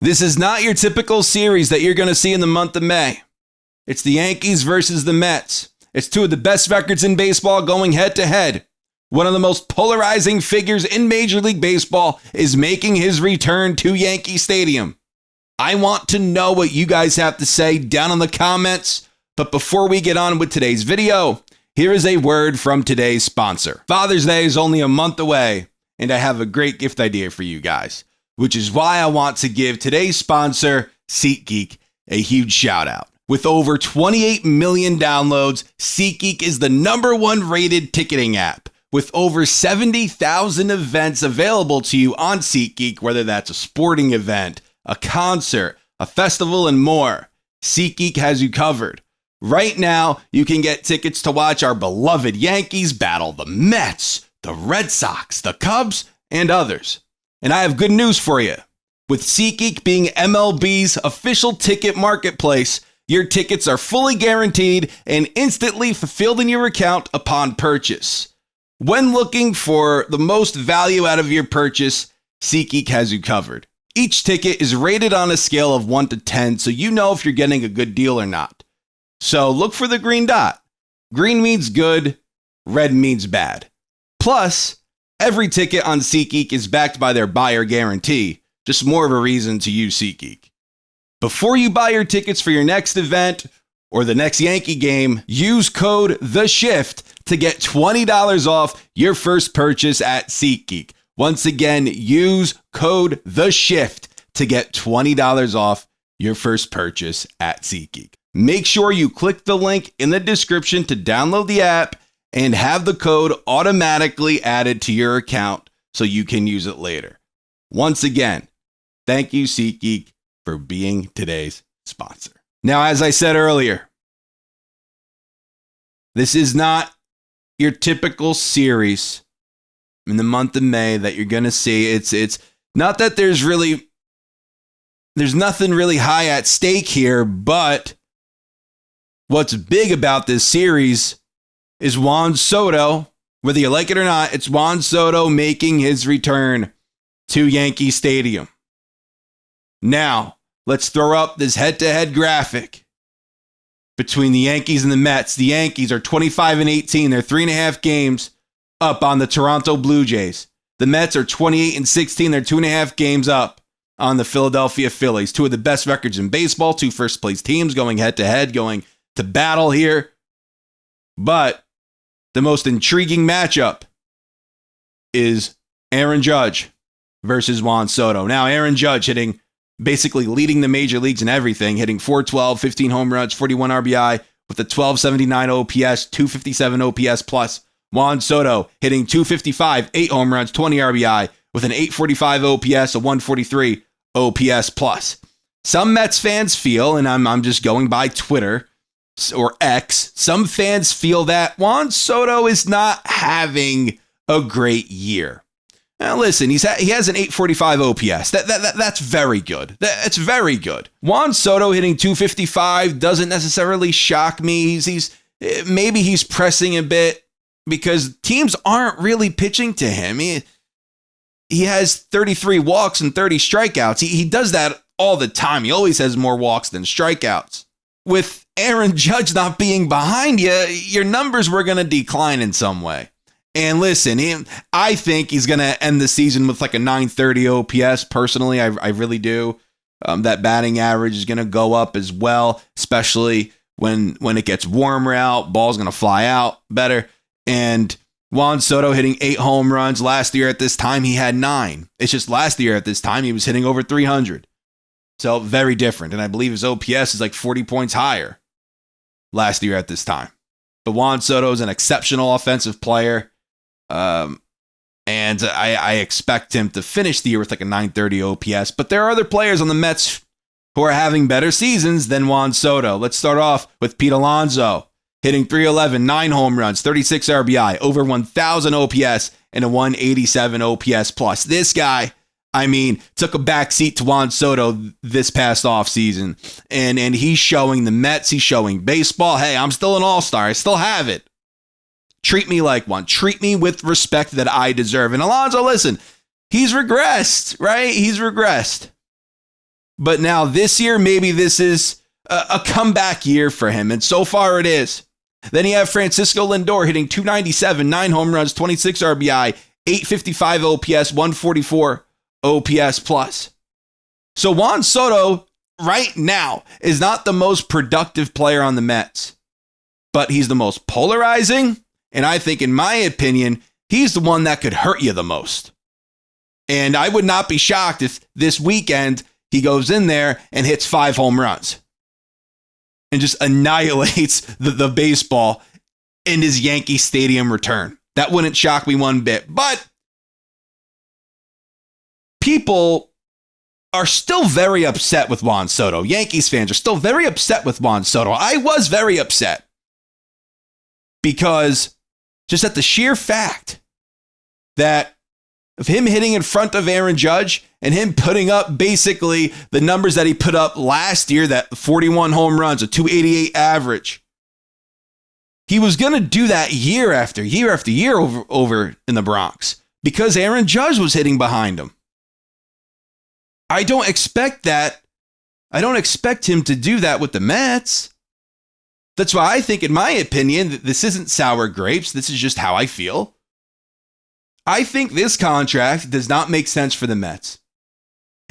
This is not your typical series that you're going to see in the month of May. It's the Yankees versus the Mets. It's two of the best records in baseball going head to head. One of the most polarizing figures in Major League Baseball is making his return to Yankee Stadium. I want to know what you guys have to say down in the comments. But before we get on with today's video, here is a word from today's sponsor. Father's Day is only a month away, and I have a great gift idea for you guys, which is why I want to give today's sponsor, SeatGeek, a huge shout out. With over 28 million downloads, SeatGeek is the #1 rated ticketing app. With over 70,000 events available to you on SeatGeek, whether that's a sporting event, a concert, a festival, and more, SeatGeek has you covered. Right now, you can get tickets to watch our beloved Yankees battle the Mets, the Red Sox, the Cubs, and others. And I have good news for you. With SeatGeek being MLB's official ticket marketplace, your tickets are fully guaranteed and instantly fulfilled in your account upon purchase. When looking for the most value out of your purchase, SeatGeek has you covered. Each ticket is rated on a scale of 1 to 10, so you know if you're getting a good deal or not. So look for the green dot. Green means good, red means bad. Plus, every ticket on SeatGeek is backed by their buyer guarantee, just more of a reason to use SeatGeek. Before you buy your tickets for your next event or the next Yankee game, use code THESHIFT to get $20 off your first purchase at SeatGeek. Once again, use code THESHIFT to get $20 off your first purchase at SeatGeek. Make sure you click the link in the description to download the app and have the code automatically added to your account so you can use it later. Once again, thank you, SeatGeek, for being today's sponsor. Now, as I said earlier, this is not your typical series in the month of May that you're going to see. It's not that there's nothing really high at stake here, but what's big about this series is Juan Soto. Whether you like it or not, it's Juan Soto making his return to Yankee Stadium. Now, let's throw up this head-to-head graphic between the Yankees and the Mets. The Yankees are 25-18. They're 3.5 games up on the Toronto Blue Jays. The Mets are 28-16. They're 2.5 games up on the Philadelphia Phillies. Two of the best records in baseball. Two first-place teams going head-to-head, going to battle here. But the most intriguing matchup is Aaron Judge versus Juan Soto. Now, Aaron Judge basically leading the major leagues in everything, hitting .412, 15 home runs, 41 RBI with a 1279 OPS, 257 OPS plus. Juan Soto hitting .255, 8 home runs, 20 RBI with an 845 OPS, a 143 OPS plus. Some Mets fans feel, and I'm just going by Twitter or X, some fans feel that Juan Soto is not having a great year. Now listen, he has an 845 OPS. That's very good. That's very good. Juan Soto hitting .255 doesn't necessarily shock me. Maybe he's pressing a bit because teams aren't really pitching to him. He has 33 walks and 30 strikeouts. He does that all the time. He always has more walks than strikeouts. With Aaron Judge not being behind you, your numbers were going to decline in some way. And listen, I think he's going to end the season with like a 930 OPS. Personally, I really do. That batting average is going to go up as well, especially when it gets warmer out. Ball's going to fly out better. And Juan Soto hitting 8 home runs. Last year at this time, he had 9. It's just last year at this time, he was hitting over 300. So very different. And I believe his OPS is like 40 points higher last year at this time. But Juan Soto is an exceptional offensive player. And I expect him to finish the year with like a 930 OPS. But there are other players on the Mets who are having better seasons than Juan Soto. Let's start off with Pete Alonso, hitting .311, 9 home runs, 36 RBI, over 1,000 OPS, and a 187 OPS plus. This guy, took a backseat to Juan Soto this past offseason. And he's showing the Mets, he's showing baseball. Hey, I'm still an all-star. I still have it. Treat me like one. Treat me with respect that I deserve. And Alonso, listen, he's regressed, right? He's regressed. But now this year, maybe this is a comeback year for him. And so far it is. Then you have Francisco Lindor hitting .297, 9 home runs, 26 RBI, 855 OPS, 144 OPS plus. So Juan Soto right now is not the most productive player on the Mets, but he's the most polarizing. And I think, in my opinion, he's the one that could hurt you the most. And I would not be shocked if this weekend he goes in there and hits 5 home runs and just annihilates the baseball in his Yankees Stadium return. That wouldn't shock me one bit. But people are still very upset with Juan Soto. Yankees fans are still very upset with Juan Soto. I was very upset because just at the sheer fact that of him hitting in front of Aaron Judge and him putting up basically the numbers that he put up last year, that 41 home runs, a .288 average. He was going to do that year after year after year over in the Bronx because Aaron Judge was hitting behind him. I don't expect that. I don't expect him to do that with the Mets. That's why I think, in my opinion, that this isn't sour grapes. This is just how I feel. I think this contract does not make sense for the Mets.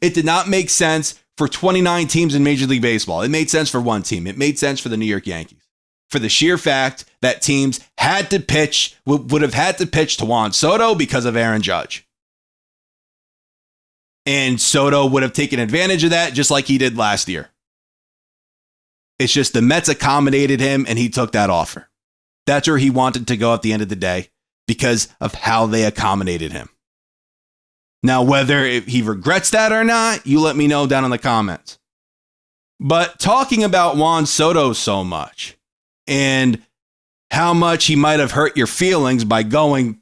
It did not make sense for 29 teams in Major League Baseball. It made sense for one team. It made sense for the New York Yankees. For the sheer fact that teams had to pitch, would have had to pitch to Juan Soto because of Aaron Judge. And Soto would have taken advantage of that just like he did last year. It's just the Mets accommodated him and he took that offer. That's where he wanted to go at the end of the day because of how they accommodated him. Now, whether he regrets that or not, you let me know down in the comments. But talking about Juan Soto so much and how much he might have hurt your feelings by going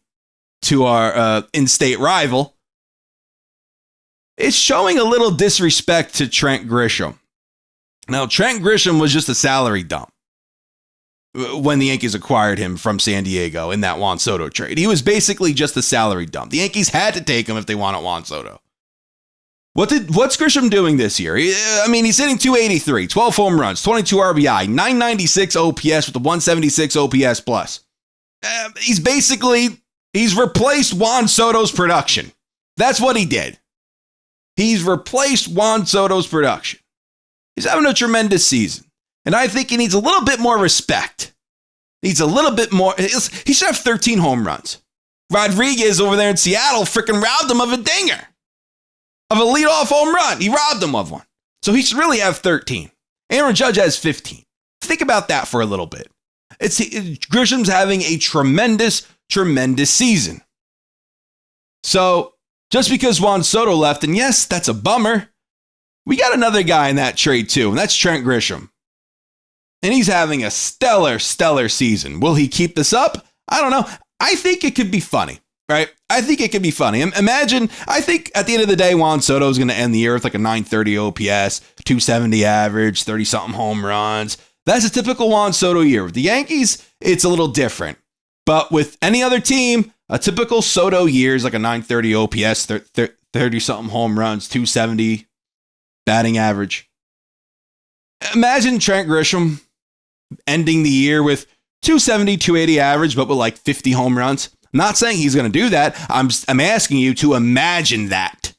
to our in-state rival, it's showing a little disrespect to Trent Grisham. Now, Trent Grisham was just a salary dump when the Yankees acquired him from San Diego in that Juan Soto trade. He was basically just a salary dump. The Yankees had to take him if they wanted Juan Soto. What's Grisham doing this year? I mean, he's hitting .283, 12 home runs, 22 RBI, 996 OPS with a 176 OPS plus. He's replaced Juan Soto's production. That's what he did. He's replaced Juan Soto's production. He's having a tremendous season. And I think he needs a little bit more respect. Needs a little bit more. He should have 13 home runs. Rodriguez over there in Seattle freaking robbed him of a dinger. Of a leadoff home run. He robbed him of one. So he should really have 13. Aaron Judge has 15. Think about that for a little bit. Grisham's having a tremendous, tremendous season. So just because Juan Soto left, and yes, that's a bummer, we got another guy in that trade too, and that's Trent Grisham. And he's having a stellar, stellar season. Will he keep this up? I don't know. I think it could be funny, right? I think it could be funny. Imagine, I think at the end of the day, Juan Soto is going to end the year with like a 930 OPS, 270 average, 30-something home runs. That's a typical Juan Soto year. With the Yankees, it's a little different. But with any other team, a typical Soto year is like a 930 OPS, 30-something home runs, 270 batting average. Imagine Trent Grisham ending the year with 270, 280 average, but with like 50 home runs. I'm not saying he's going to do that. I'm asking you to imagine that.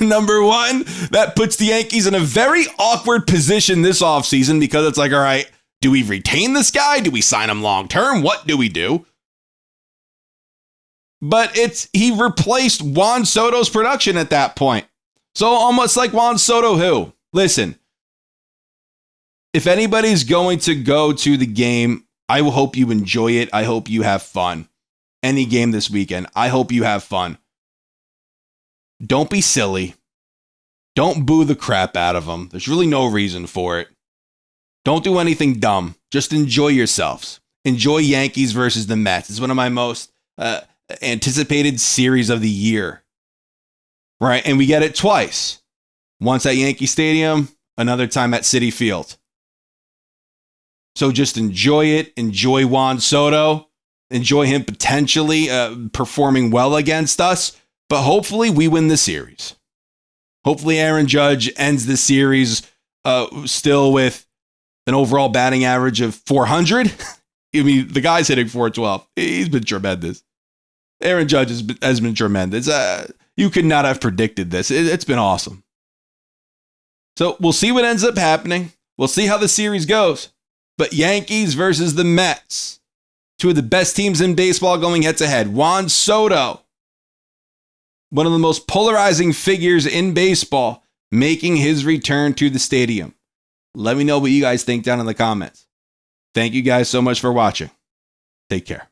Number one, that puts the Yankees in a very awkward position this offseason because it's like, all right, do we retain this guy? Do we sign him long term? What do we do? But he replaced Juan Soto's production at that point. So almost like Juan Soto who? Listen, if anybody's going to go to the game, I will hope you enjoy it. I hope you have fun. Any game this weekend, I hope you have fun. Don't be silly. Don't boo the crap out of them. There's really no reason for it. Don't do anything dumb. Just enjoy yourselves. Enjoy Yankees versus the Mets. It's one of my most anticipated series of the year. Right? And we get it twice. Once at Yankee Stadium, another time at Citi Field. So just enjoy it. Enjoy Juan Soto. Enjoy him potentially performing well against us. But hopefully we win the series. Hopefully Aaron Judge ends the series still with an overall batting average of 400. I mean, the guy's hitting 412. He's been tremendous. Aaron Judge has been tremendous. You could not have predicted this. It's been awesome. So we'll see what ends up happening. We'll see how the series goes. But Yankees versus the Mets, two of the best teams in baseball going head to head. Juan Soto, one of the most polarizing figures in baseball, making his return to the stadium. Let me know what you guys think down in the comments. Thank you guys so much for watching. Take care.